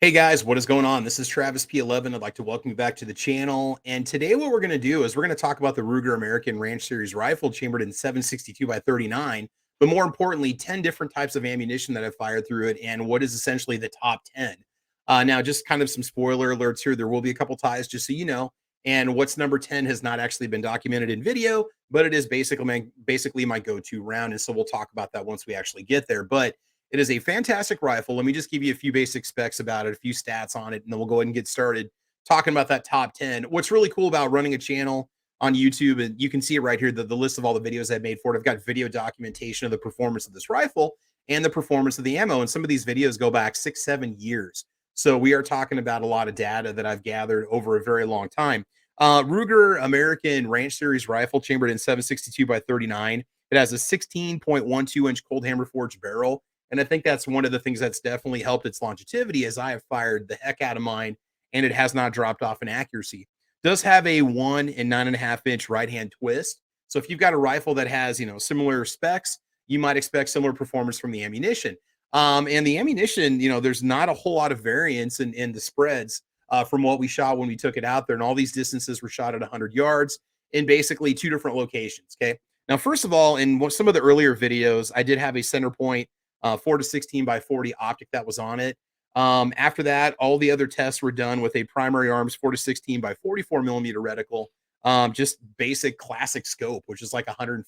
Hey guys, what is going on? This is Travis P11. I'd like to welcome you back to the channel. And today, what we're going to do is we're going to talk about the Ruger American Ranch Series rifle chambered in 7.62 by 39, but more importantly, 10 different types of ammunition that I've fired through it and what is essentially the top 10. Now, just kind of some spoiler alerts here. There will be a couple ties, just so you know. And what's number 10 has not actually been documented in video, but it is basically my go-to round. And so we'll talk about that once we actually get there. But it is a fantastic rifle. Let me just give you a few basic specs about it, a few stats on it, and then we'll go ahead and get started talking about that top 10. What's really cool about running a channel on YouTube, and you can see it right here, the list of all the videos I've made for it. I've got video documentation of the performance of this rifle and the performance of the ammo. And some of these videos go back 6-7 years. So we are talking about a lot of data that I've gathered over a very long time. Ruger American Ranch Series rifle chambered in 7.62 by 39. It has a 16.12-inch cold hammer forged barrel. And I think that's one of the things that's definitely helped its longevity, as I have fired the heck out of mine and it has not dropped off in accuracy. Does have a 1 and 9.5-inch right hand twist. So if you've got a rifle that has, similar specs, you might expect similar performance from the ammunition. And the ammunition, there's not a whole lot of variance in the spreads from what we shot when we took it out there. And all these distances were shot at 100 yards in basically two different locations. Okay. Now, first of all, in some of the earlier videos, I did have a center point 4-16 by 40 optic that was on it. After that, all the other tests were done with a primary arms 4-16 by 44 millimeter reticle, just basic classic scope, which is like $150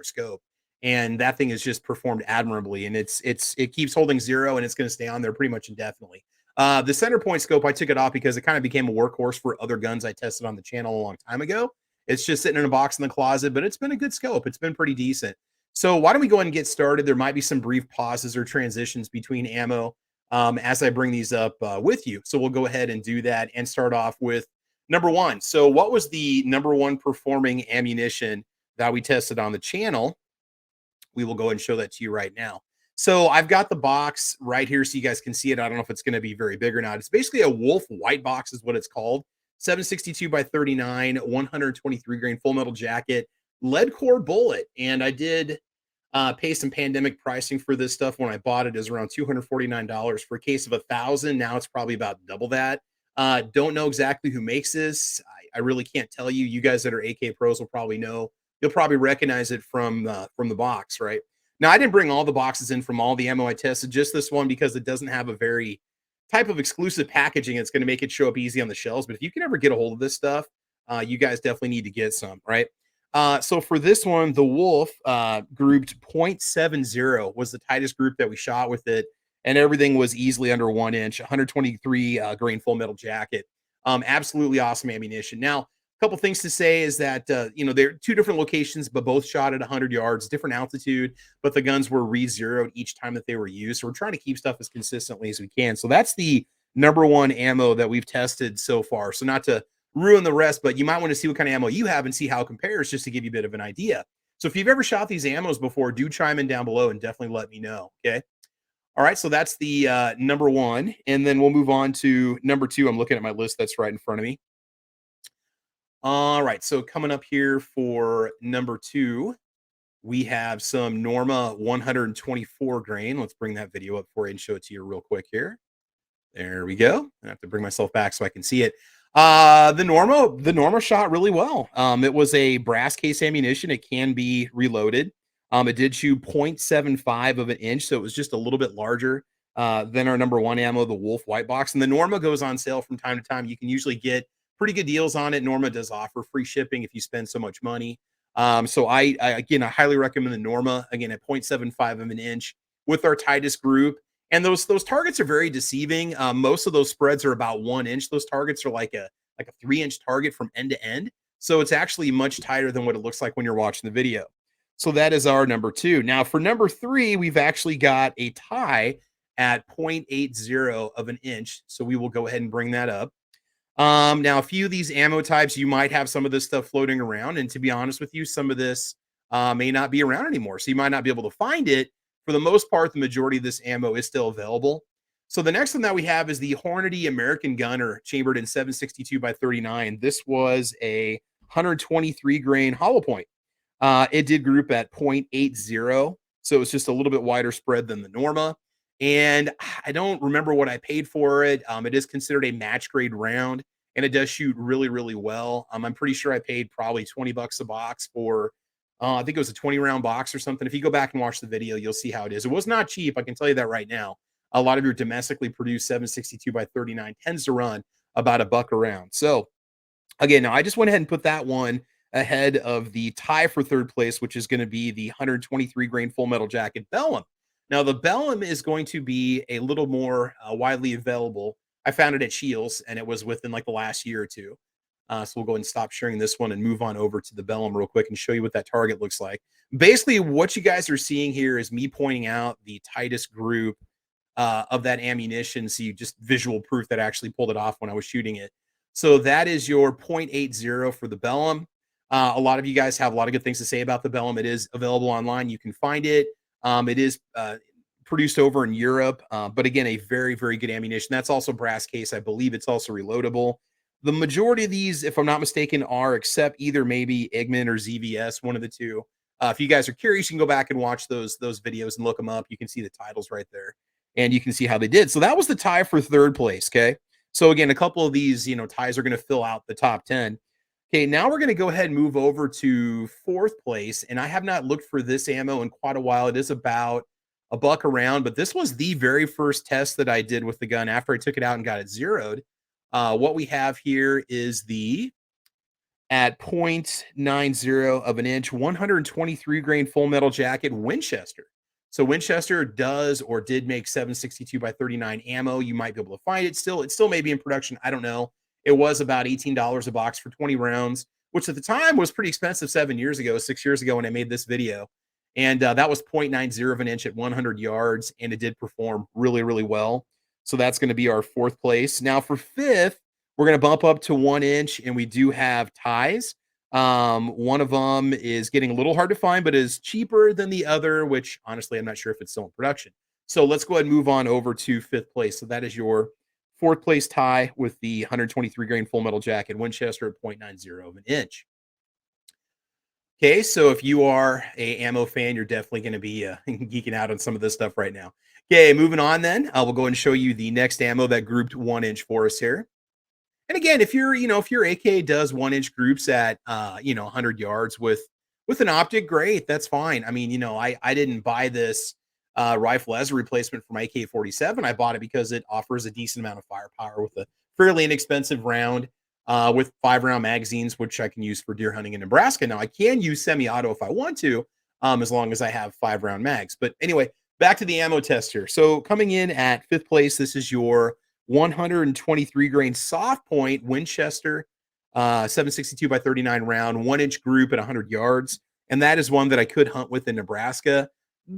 scope. And that thing has just performed admirably. And it keeps holding zero and it's going to stay on there pretty much indefinitely. The center point scope, I took it off because it kind of became a workhorse for other guns I tested on the channel a long time ago. It's just sitting in a box in the closet, but it's been a good scope. It's been pretty decent. So why don't we go ahead and get started? There might be some brief pauses or transitions between ammo as I bring these up with you. So we'll go ahead and do that and start off with number one. So what was the number one performing ammunition that we tested on the channel? We will go ahead and show that to you right now. So I've got the box right here so you guys can see it. I don't know if it's going to be very big or not. It's basically a Wolf white box is what it's called. 7.62 by 39, 123 grain full metal jacket, lead core bullet. And I did pay some pandemic pricing for this stuff when I bought it. Is around $249 for a case of 1,000. Now it's probably about double that. Don't know exactly who makes this. I really can't tell you. You guys that are AK pros will probably know. You'll probably recognize it from the box, right? Now, I didn't bring all the boxes in from all the ammo I tested, just this one because it doesn't have a very type of exclusive packaging. It's going to make it show up easy on the shelves. But if you can ever get a hold of this stuff, you guys definitely need to get some, right? So for this one, the Wolf grouped 0.70 was the tightest group that we shot with it. And everything was easily under 1 inch, 123 grain full metal jacket. Absolutely awesome ammunition. Now, a couple things to say is that, they're two different locations, but both shot at 100 yards, different altitude, but the guns were re-zeroed each time that they were used. So we're trying to keep stuff as consistently as we can. So that's the number one ammo that we've tested so far. So not to ruin the rest, but you might want to see what kind of ammo you have and see how it compares just to give you a bit of an idea. So if you've ever shot these ammos before, do chime in down below and definitely let me know. Okay. All right. So that's the number one. And then we'll move on to number two. I'm looking at my list that's right in front of me. All right, so coming up here for number two, we have some Norma 124 grain. Let's bring that video up for you and show it to you real quick here. There we go. I have to bring myself back so I can see it. The Norma shot really well. It was a brass case ammunition. It can be reloaded. It did shoot 0.75 of an inch, so it was just a little bit larger than our number one ammo, the Wolf white box. And the Norma goes on sale from time to time. You can usually get pretty good deals on it. Norma does offer free shipping if you spend so much money. So I highly recommend the Norma, again, at 0.75 of an inch with our tightest group. And those targets are very deceiving. Most of those spreads are about 1 inch. Those targets are like a 3-inch target from end to end. So it's actually much tighter than what it looks like when you're watching the video. So that is our number two. Now for number three, we've actually got a tie at 0.80 of an inch. So we will go ahead and bring that up. Now, a few of these ammo types, you might have some of this stuff floating around. And to be honest with you, some of this may not be around anymore. So you might not be able to find it. For the most part, the majority of this ammo is still available. So the next one that we have is the Hornady American Gunner, chambered in 7.62 by 39. This was a 123 grain hollow point. It did group at 0.80. So it's just a little bit wider spread than the Norma. And I don't remember what I paid for it. It is considered a match grade round, and it does shoot really, really well. I'm pretty sure I paid probably 20 bucks a box for, I think it was a 20 round box or something. If you go back and watch the video, you'll see how it is. It was not cheap. I can tell you that right now. A lot of your domestically produced 762 by 39 tends to run about a buck a round. So again, now I just went ahead and put that one ahead of the tie for third place, which is going to be the 123 grain full metal jacket Bellum. Now, the Bellum is going to be a little more widely available. I found it at Shields, and it was within like the last year or two. So we'll go ahead and stop sharing this one and move on over to the Bellum real quick and show you what that target looks like. Basically, what you guys are seeing here is me pointing out the tightest group of that ammunition. So you just visual proof that I actually pulled it off when I was shooting it. So that is your .80 for the Bellum. A lot of you guys have a lot of good things to say about the Bellum. It is available online. You can find it. It is produced over in Europe, but again, a very, very good ammunition. That's also brass case. I believe it's also reloadable. The majority of these, if I'm not mistaken, are except either maybe Eggman or ZVS, one of the two. If you guys are curious, you can go back and watch those videos and look them up. You can see the titles right there, and you can see how they did. So that was the tie for third place. Okay. So again, a couple of these, ties are going to fill out the top 10. Okay, now we're going to go ahead and move over to fourth place. And I have not looked for this ammo in quite a while. It is about a buck around, but this was the very first test that I did with the gun after I took it out and got it zeroed. What we have here is the at .90 of an inch, 123 grain full metal jacket Winchester. So Winchester does or did make 762 by 39 ammo. You might be able to find it still. It still may be in production. I don't know. It was about $18 a box for 20 rounds, which at the time was pretty expensive 7 years ago, 6 years ago when I made this video. And that was .90 of an inch at 100 yards, and it did perform really, really well. So that's going to be our fourth place. Now for fifth, we're going to bump up to 1 inch, and we do have ties. One of them is getting a little hard to find, but is cheaper than the other, which honestly, I'm not sure if it's still in production. So let's go ahead and move on over to fifth place. So that is your fourth place tie with the 123 grain full metal jacket Winchester at .90 of an inch. Okay, so if you are a ammo fan, you're definitely going to be geeking out on some of this stuff right now. Okay, moving on then. We'll go ahead and show you the next ammo that grouped 1 inch for us here. And again, if your AK does 1 inch groups at 100 yards with an optic, great, that's fine. I mean, I didn't buy this rifle as a replacement for my AK-47. I bought it because it offers a decent amount of firepower with a fairly inexpensive round with 5-round magazines, which I can use for deer hunting in Nebraska. Now I can use semi-auto if I want to, as long as I have 5-round mags. But anyway, back to the ammo test here. So coming in at fifth place, this is your 123 grain soft point Winchester 762 by 39 round, 1 inch group at 100 yards. And that is one that I could hunt with in Nebraska.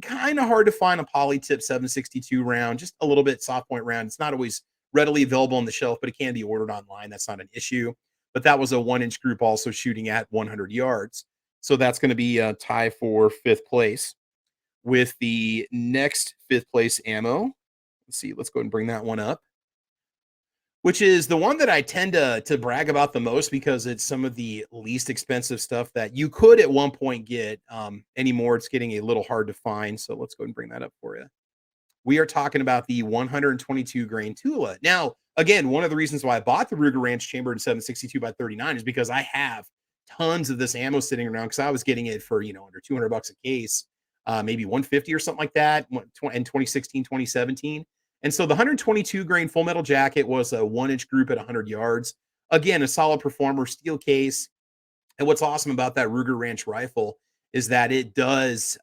Kind of hard to find a polytip 762 round, just a little bit soft point round. It's not always readily available on the shelf, but it can be ordered online. That's not an issue. But that was a 1 inch group also shooting at 100 yards. So that's going to be a tie for fifth place. With the next fifth place ammo, let's see, let's go ahead and bring that one up, which is the one that I tend to brag about the most because it's some of the least expensive stuff that you could at one point get. Anymore, it's getting a little hard to find. So let's go ahead and bring that up for you. We are talking about the 122 grain Tula. Now, again, one of the reasons why I bought the Ruger Ranch Chambered 762 by 39 is because I have tons of this ammo sitting around because I was getting it for, under 200 bucks a case, maybe 150 or something like that in 2016, 2017. And so the 122 grain full metal jacket was a 1 inch group at 100 yards. Again, a solid performer, steel case. And what's awesome about that Ruger Ranch rifle is that it does,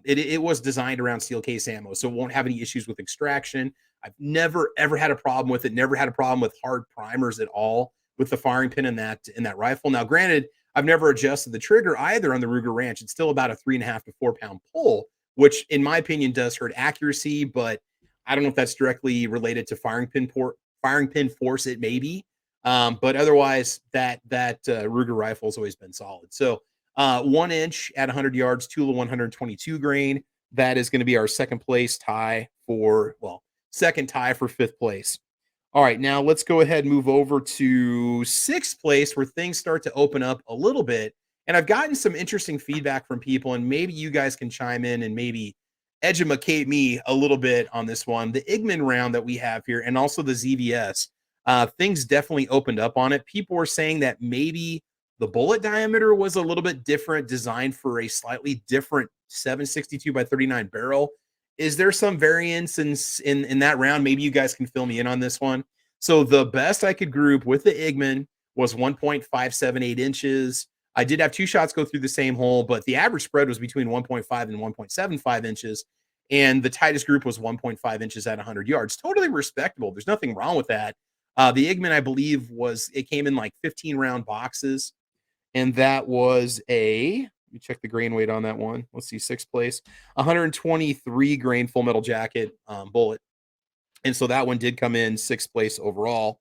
it was designed around steel case ammo, so it won't have any issues with extraction. I've never, ever had a problem with it. Never had a problem with hard primers at all with the firing pin in that rifle. Now, granted, I've never adjusted the trigger either on the Ruger Ranch. It's still about a 3.5 to 4 pound pull, which in my opinion does hurt accuracy, but I don't know if that's directly related to firing pin force. It may be, but otherwise, that Ruger rifle has always been solid. So 1 inch at 100 yards, Tula 122 grain. That is going to be our second tie for fifth place. All right, now let's go ahead and move over to sixth place where things start to open up a little bit. And I've gotten some interesting feedback from people, and maybe you guys can chime in and maybe educate me a little bit on this one. The Igman round that we have here, and also the ZVS, things definitely opened up on it. People were saying that maybe the bullet diameter was a little bit different, designed for a slightly different 762 by 39 barrel. Is there some variance in that round? Maybe you guys can fill me in on this one. So the best I could group with the Igman was 1.578 inches. I did have two shots go through the same hole, but the average spread was between 1.5 and 1.75 inches. And the tightest group was 1.5 inches at 100 yards. Totally respectable. There's nothing wrong with that. The Igman, I believe, it came in like 15 round boxes. And that was let me check the grain weight on that one. Let's see, sixth place, 123 grain full metal jacket bullet. And so that one did come in sixth place overall.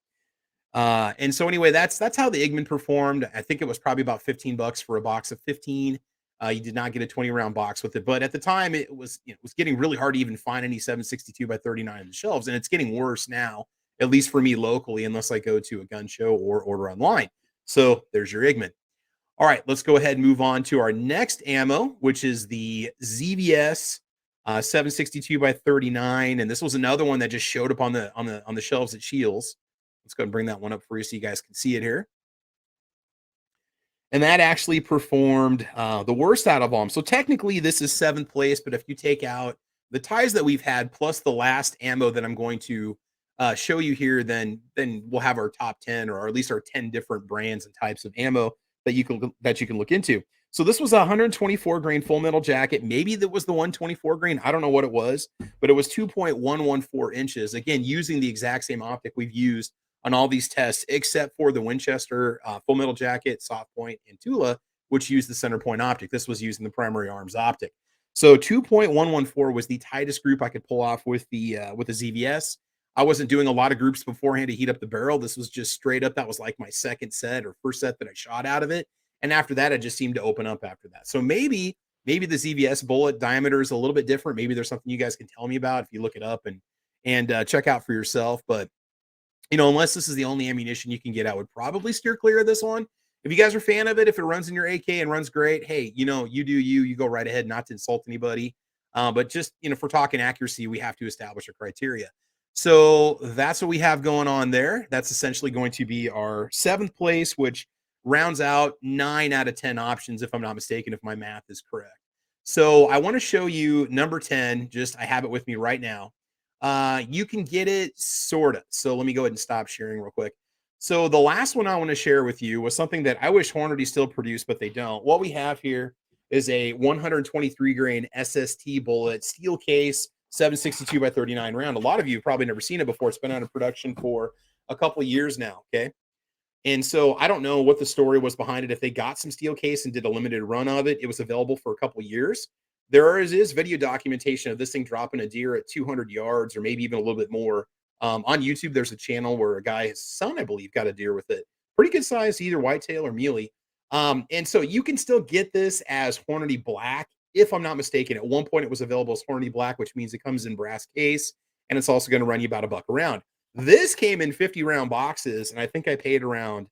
And so anyway, that's how the Igman performed. I think it was probably about $15 for a box of 15. You did not get a 20 round box with it, but at the time it was getting really hard to even find any 762 by 39 in the shelves, and it's getting worse now, at least for me locally, unless I go to a gun show or order online. So there's your Igman. All right, let's go ahead and move on to our next ammo, which is the ZVS 762 by 39, and this was another one that just showed up on the shelves at Shields. Let's go ahead and bring that one up for you so you guys can see it here. And that actually performed the worst out of them. So technically this is seventh place, but if you take out the ties that we've had plus the last ammo that I'm going to show you here, then we'll have our top 10, or at least our 10 different brands and types of ammo that you can look into. So this was a 124 grain full metal jacket. Maybe that was the 124 grain. I don't know what it was, but it was 2.114 inches. Again, using the exact same optic we've used on all these tests, except for the Winchester full metal jacket, soft point, and Tula, which used the center point optic. This was using the primary arms optic. So 2.114 was the tightest group I could pull off with the ZVS. I wasn't doing a lot of groups beforehand to heat up the barrel. This was just straight up. That was like my second set or first set that I shot out of it. And after that, it just seemed to open up after that. So maybe the ZVS bullet diameter is a little bit different. Maybe there's something you guys can tell me about if you look it up and check out for yourself. But unless this is the only ammunition you can get, I would probably steer clear of this one. If you guys are a fan of it, if it runs in your AK and runs great, hey, you do you go right ahead, not to insult anybody. But just, if we're talking accuracy, we have to establish a criteria. So that's what we have going on there. That's essentially going to be our seventh place, which rounds out 9 out of 10 options, if I'm not mistaken, if my math is correct. So I want to show you number 10. I have it with me right now. You can get it sort of. So let me go ahead and stop sharing real quick. So the last one I want to share with you was something that I wish Hornady still produced, but they don't. What we have here is a 123 grain SST bullet, steel case, 762 by 39 round. A lot of you have probably never seen it before. It's been out of production for a couple of years now. Okay. And so I don't know what the story was behind it. If they got some steel case and did a limited run of it, it was available for a couple of years. There is video documentation of this thing dropping a deer at 200 yards or maybe even a little bit more. On YouTube, there's a channel where a guy, his son, I believe, got a deer with it. Pretty good size, either whitetail or muley. And so you can still get this as Hornady Black, if I'm not mistaken. At one point, it was available as Hornady Black, which means it comes in brass case, and it's also going to run you about $1 a round. This came in 50 round boxes, and I think I paid around,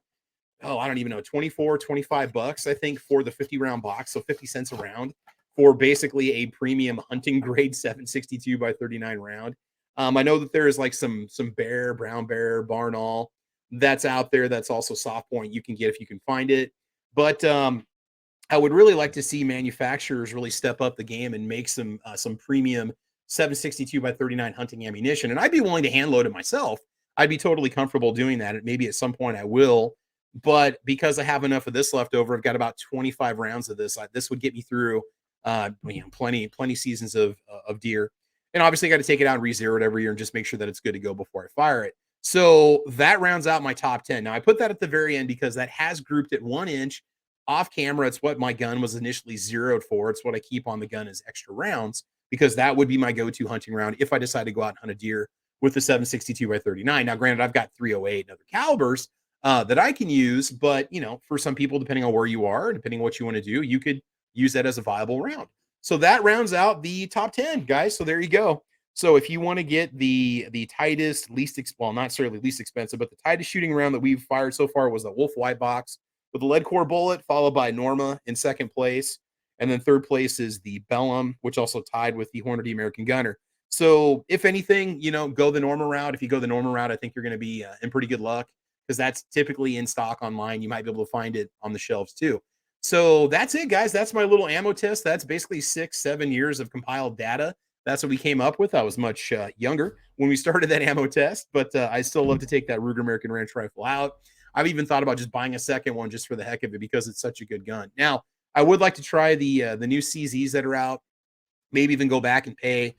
I don't even know, 24, 25 bucks, I think, for the 50 round box. So 50 cents a round for basically a premium hunting grade 762 by 39 round. I know that there is like some brown bear, Barnall that's out there. That's also soft point you can get if you can find it. But I would really like to see manufacturers really step up the game and make some premium 762 by 39 hunting ammunition. And I'd be willing to hand load it myself. I'd be totally comfortable doing that. Maybe at some point I will. But because I have enough of this left over, I've got about 25 rounds of this. This would get me through plenty seasons of deer. And obviously I got to take it out and re-zero it every year and just make sure that it's good to go before I fire it. So that rounds out my top 10. Now I put that at the very end because that has grouped at 1 inch off camera. It's what my gun was initially zeroed for. It's what I keep on the gun as extra rounds, because that would be my go-to hunting round if I decide to go out and hunt a deer with the 762 by 39. Now, granted, I've got 308 and other calibers that I can use, but for some people, depending on where you are, depending on what you want to do, you could use that as a viable round. So that rounds out the top 10, guys. So there you go. So if you want to get the tightest, not necessarily least expensive, but the tightest shooting round that we've fired so far was the Wolf White Box with a lead core bullet, followed by Norma in second place. And then third place is the Bellum, which also tied with the Hornady American Gunner. So if anything, go the normal route. If you go the normal route, I think you're going to be in pretty good luck because that's typically in stock online. You might be able to find it on the shelves too. So that's it, guys. That's my little ammo test. That's basically 6-7 years of compiled data. That's what we came up with. I was much younger when we started that ammo test, but I still love to take that Ruger American Ranch Rifle out. I've even thought about just buying a second one just for the heck of it because it's such a good gun. Now, I would like to try the new CZs that are out. Maybe even go back and pay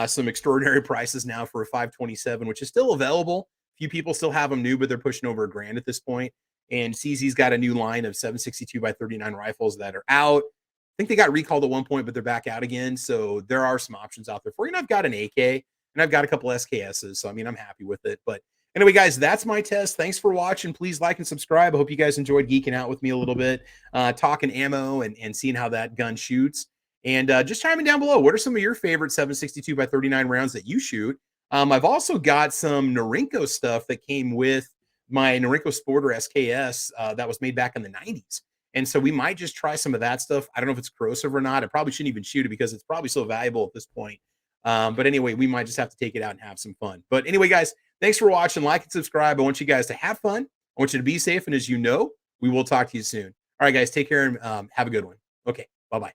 some extraordinary prices now for a 527, which is still available. Few people still have them new, but they're pushing over $1,000 at this point. And CZ's got a new line of 762 by 39 rifles that are out. I think they got recalled at one point, but they're back out again. So there are some options out there for you. And I've got an AK and I've got a couple SKSs. So, I mean, I'm happy with it. But anyway, guys, that's my test. Thanks for watching. Please like and subscribe. I hope you guys enjoyed geeking out with me a little bit, talking ammo and seeing how that gun shoots. And just chiming down below, what are some of your favorite 762 by 39 rounds that you shoot? I've also got some Norinco stuff that came with my Norinco Sporter SKS that was made back in the 90s. And so we might just try some of that stuff. I don't know if it's corrosive or not. I probably shouldn't even shoot it because it's probably so valuable at this point. But anyway, we might just have to take it out and have some fun. But anyway, guys, thanks for watching. Like and subscribe. I want you guys to have fun. I want you to be safe. And as you know, we will talk to you soon. All right, guys, take care and have a good one. Okay, bye-bye.